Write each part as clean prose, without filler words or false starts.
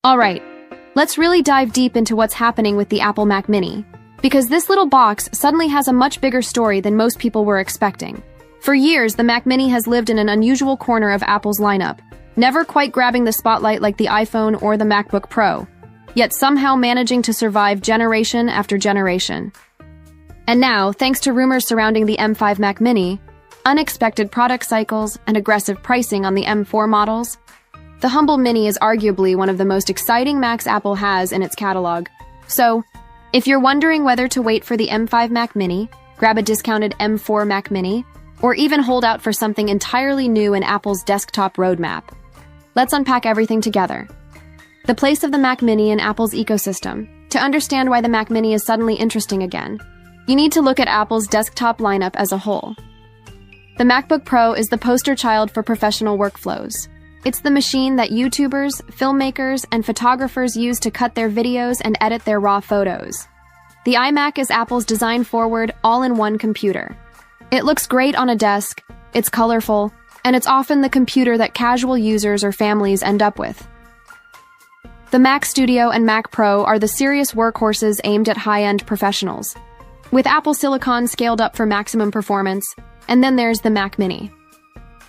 Alright, let's really dive deep into what's happening with the Apple Mac Mini, because this little box suddenly has a much bigger story than most people were expecting. For years, the Mac Mini has lived in an unusual corner of Apple's lineup, never quite grabbing the spotlight like the iPhone or the MacBook Pro, yet somehow managing to survive generation after generation. And now, thanks to rumors surrounding the M5 Mac Mini, unexpected product cycles, and aggressive pricing on the M4 models, the humble Mini is arguably one of the most exciting Macs Apple has in its catalog. So, if you're wondering whether to wait for the M5 Mac Mini, grab a discounted M4 Mac Mini, or even hold out for something entirely new in Apple's desktop roadmap, let's unpack everything together. The place of the Mac Mini in Apple's ecosystem. To understand why the Mac Mini is suddenly interesting again, you need to look at Apple's desktop lineup as a whole. The MacBook Pro is the poster child for professional workflows. It's the machine that YouTubers, filmmakers, and photographers use to cut their videos and edit their raw photos. The iMac is Apple's design-forward, all-in-one computer. It looks great on a desk, it's colorful, and it's often the computer that casual users or families end up with. The Mac Studio and Mac Pro are the serious workhorses aimed at high-end professionals, with Apple Silicon scaled up for maximum performance, and then there's the Mac Mini.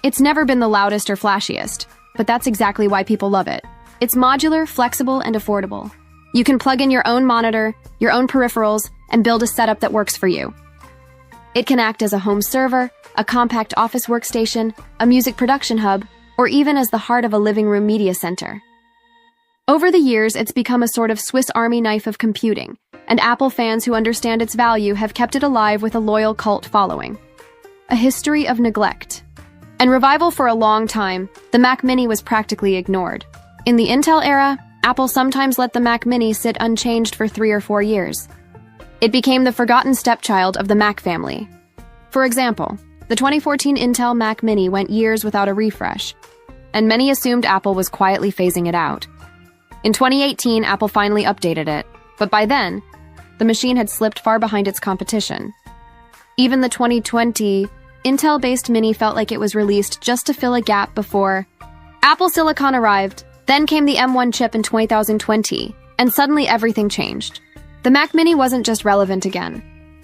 It's never been the loudest or flashiest, but that's exactly why people love it. It's modular, flexible, and affordable. You can plug in your own monitor, your own peripherals, and build a setup that works for you. It can act as a home server, a compact office workstation, a music production hub, or even as the heart of a living room media center. Over the years, it's become a sort of Swiss Army knife of computing, and Apple fans who understand its value have kept it alive with a loyal cult following. A history of neglect and revival. For a long time, the Mac Mini was practically ignored. In the Intel era, Apple sometimes let the Mac Mini sit unchanged for 3 or 4 years. It became the forgotten stepchild of the Mac family. For example, the 2014 Intel Mac Mini went years without a refresh, and many assumed Apple was quietly phasing it out. In 2018, Apple finally updated it, but by then, the machine had slipped far behind its competition. Even the 2020 Intel-based Mini felt like it was released just to fill a gap before Apple Silicon arrived. Then came the M1 chip in 2020, and suddenly everything changed. The Mac Mini wasn't just relevant again.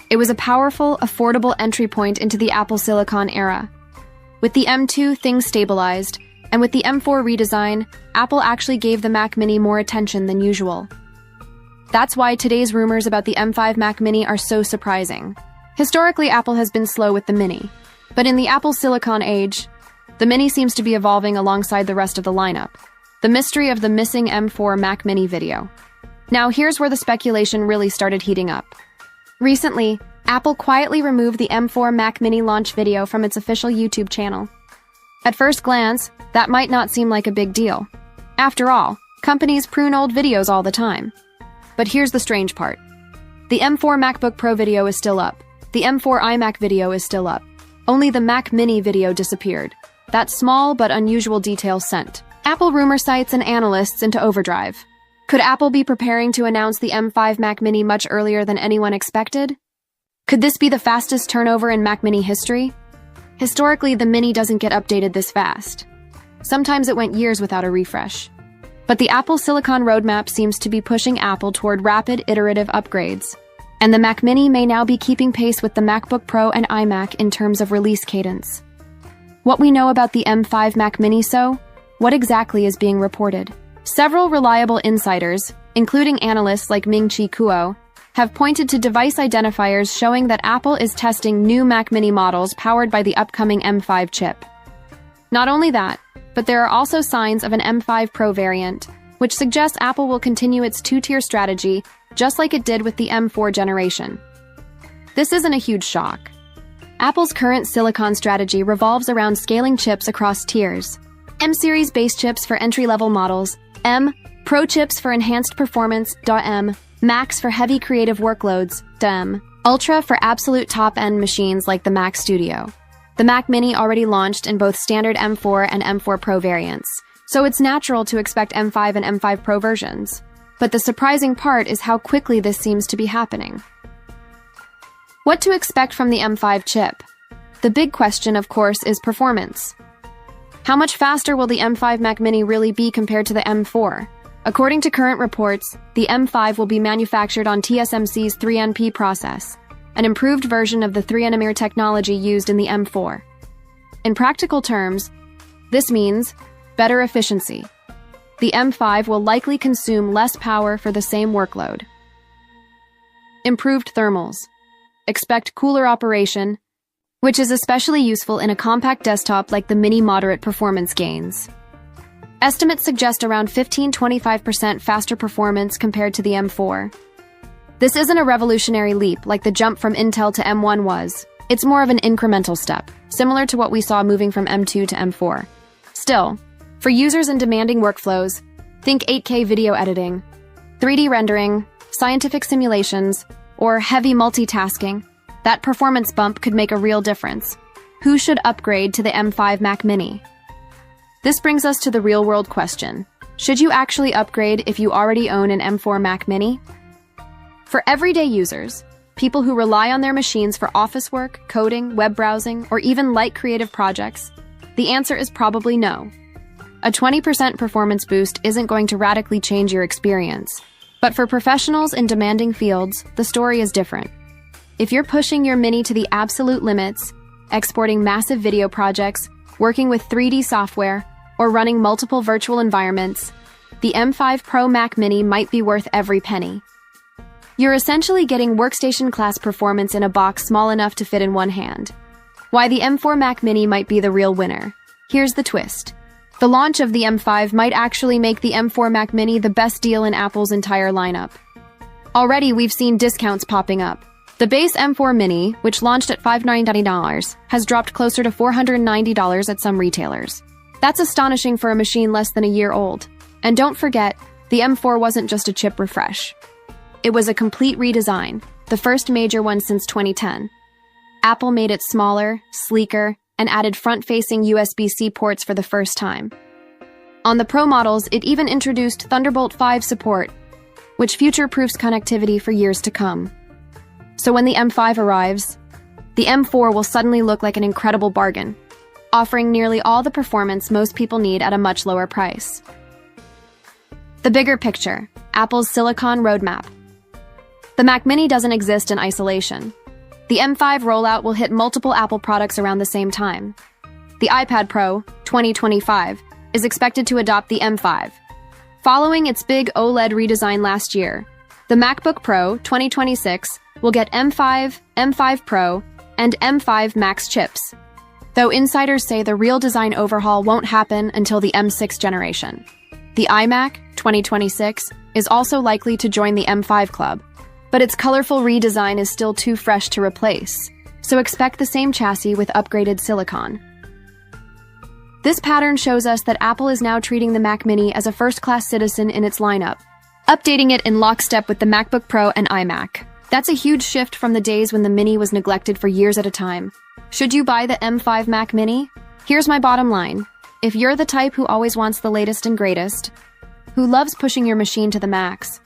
It was a powerful, affordable entry point into the Apple Silicon era. With the M2, things stabilized, and with the M4 redesign, Apple actually gave the Mac Mini more attention than usual. That's why today's rumors about the M5 Mac Mini are so surprising. Historically, Apple has been slow with the Mini, but in the Apple Silicon age, the Mini seems to be evolving alongside the rest of the lineup. The mystery of the missing M4 Mac Mini video. Now here's where the speculation really started heating up. Recently, Apple quietly removed the M4 Mac Mini launch video from its official YouTube channel. At first glance, that might not seem like a big deal. After all, companies prune old videos all the time. But here's the strange part. The M4 MacBook Pro video is still up. The M4 iMac video is still up. Only the Mac Mini video disappeared. That small but unusual detail sent Apple rumor sites and analysts into overdrive. Could Apple be preparing to announce the M5 Mac Mini much earlier than anyone expected? Could this be the fastest turnover in Mac Mini history? Historically, the Mini doesn't get updated this fast. Sometimes it went years without a refresh. But the Apple Silicon roadmap seems to be pushing Apple toward rapid, iterative upgrades. And the Mac Mini may now be keeping pace with the MacBook Pro and iMac in terms of release cadence. What we know about the M5 Mac Mini what exactly is being reported? Several reliable insiders, including analysts like Ming-Chi Kuo, have pointed to device identifiers showing that Apple is testing new Mac Mini models powered by the upcoming M5 chip. Not only that, but there are also signs of an M5 Pro variant, which suggests Apple will continue its two-tier strategy just like it did with the M4 generation. This isn't a huge shock. Apple's current Silicon strategy revolves around scaling chips across tiers. M-series base chips for entry-level models, M, Pro chips for enhanced performance, M, Max for heavy creative workloads, M, Ultra for absolute top-end machines like the Mac Studio. The Mac Mini already launched in both standard M4 and M4 Pro variants, so it's natural to expect M5 and M5 Pro versions. But the surprising part is how quickly this seems to be happening. What to expect from the M5 chip? The big question, of course, is performance. How much faster will the M5 Mac Mini really be compared to the M4? According to current reports, the M5 will be manufactured on TSMC's 3np process, an improved version of the 3nm technology used in the M4. In practical terms, this means better efficiency. The M5 will likely consume less power for the same workload. Improved thermals. Expect cooler operation, which is especially useful in a compact desktop like the Mini. Moderate performance gains. Estimates suggest around 15–25% faster performance compared to the M4. This isn't a revolutionary leap like the jump from Intel to M1 was. It's more of an incremental step, similar to what we saw moving from M2 to M4. Still, for users in demanding workflows, think 8K video editing, 3D rendering, scientific simulations, or heavy multitasking, that performance bump could make a real difference. Who should upgrade to the M5 Mac Mini? This brings us to the real-world question. Should you actually upgrade if you already own an M4 Mac Mini? For everyday users, people who rely on their machines for office work, coding, web browsing, or even light creative projects, the answer is probably no. A 20% performance boost isn't going to radically change your experience. But for professionals in demanding fields, the story is different. If you're pushing your Mini to the absolute limits, exporting massive video projects, working with 3D software, or running multiple virtual environments, the M5 Pro Mac Mini might be worth every penny. You're essentially getting workstation-class performance in a box small enough to fit in one hand. Why the M4 Mac Mini might be the real winner. Here's the twist. The launch of the M5 might actually make the M4 Mac Mini the best deal in Apple's entire lineup. Already, we've seen discounts popping up. The base M4 Mini, which launched at $590, has dropped closer to $490 at some retailers. That's astonishing for a machine less than a year old. And don't forget, the M4 wasn't just a chip refresh. It was a complete redesign, the first major one since 2010. Apple made it smaller, sleeker, and added front-facing USB-C ports for the first time. On the Pro models, it even introduced Thunderbolt 5 support, which future-proofs connectivity for years to come. So when the M5 arrives, the M4 will suddenly look like an incredible bargain, offering nearly all the performance most people need at a much lower price. The bigger picture, Apple's Silicon roadmap. The Mac Mini doesn't exist in isolation. The M5 rollout will hit multiple Apple products around the same time. The iPad Pro, 2025, is expected to adopt the M5. Following its big OLED redesign last year, the MacBook Pro, 2026, will get M5, M5 Pro, and M5 Max chips, though insiders say the real design overhaul won't happen until the M6 generation. The iMac, 2026, is also likely to join the M5 club, but its colorful redesign is still too fresh to replace, so expect the same chassis with upgraded silicon. This pattern shows us that Apple is now treating the Mac Mini as a first-class citizen in its lineup, updating it in lockstep with the MacBook Pro and iMac. That's a huge shift from the days when the Mini was neglected for years at a time. Should you buy the M5 Mac Mini? Here's my bottom line. If you're the type who always wants the latest and greatest, who loves pushing your machine to the max,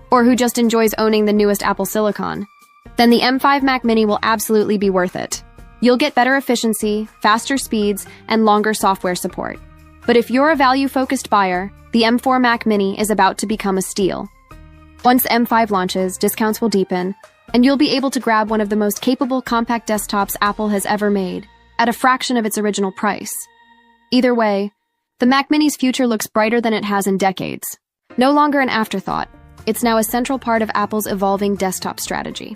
or who just enjoys owning the newest Apple Silicon, then the M5 Mac Mini will absolutely be worth it. You'll get better efficiency, faster speeds, and longer software support. But if you're a value-focused buyer, the M4 Mac Mini is about to become a steal. Once M5 launches, discounts will deepen, and you'll be able to grab one of the most capable compact desktops Apple has ever made, at a fraction of its original price. Either way, the Mac Mini's future looks brighter than it has in decades. No longer an afterthought, it's now a central part of Apple's evolving desktop strategy.